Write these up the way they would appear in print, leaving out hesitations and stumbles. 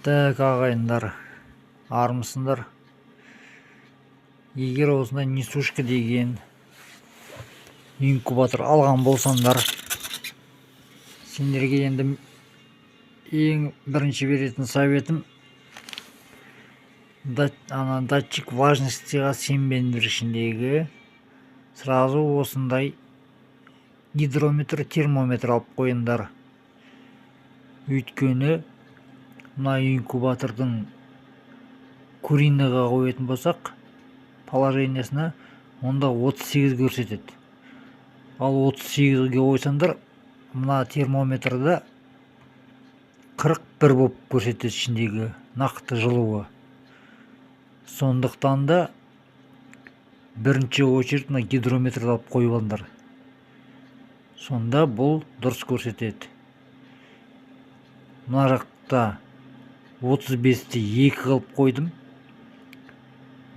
Так, ағайындар, армысыңдар. Егер осындай несушка деген инкубатор алған болсаңдар, сендерге енді ең бірінші беретін советім датчик важностьға сенбеңдер. Ішіндегі сразу осындай гидрометр, термометр алып қойыңдар. Өйткені мына инкубатордың куриныйға қоятын болсақ, положениясына онда 38 көрсетеді. Ал 38-ге қойсаңдар, мына термометрда 41 болып көрсетеді ішіндегі нақты жылуы. Сондықтан да бірінші очередь мына гидрометрді алып қойып алыңдар. Сонда бұл дұрыс көрсетеді. Мына жақта 35-те 2 қылып қойдым.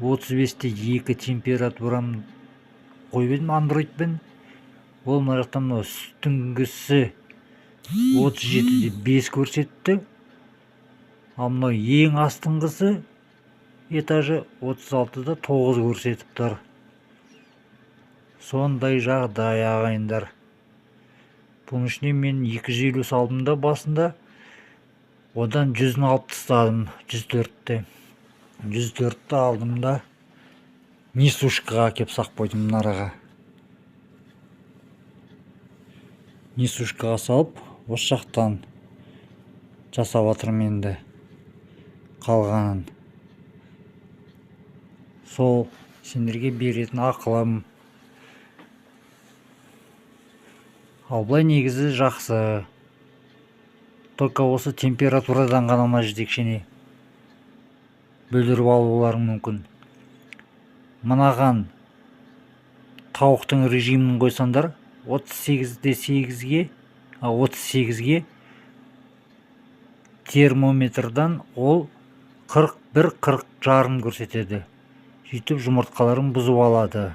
35-те 2 температурам қойып едім андроидпен. Ол мына жақтан үстіңгісі 37-де 5 көрсетті. Ал мынау ең астыңғысы этажы 36-да 9 көрсетіп тұр. Сондай жағдай, ағайындар. Бұның ішіне мен 250 салдым да басында. Одан 100-ны алып тастадым, 104-те. 104-ті алдым да несушкаға кеп сақ қойдым мұнараға. Несушкаға салып, осы жақтан жасап жатырмын енді қалғанын. Сол сендерге беретін ақылым. Ал былай негізі жақсы. Только осы температурадан ғана ма жетекшені бөлдіріп алуларың мүмкін. Мынаған тауықтың режимін қойсаңдар, 38-де 8-ге, 38-ге термометрдан ол 41-40 жарым көрсетеді. Сөйтіп жұмыртқаларын бұзып алады.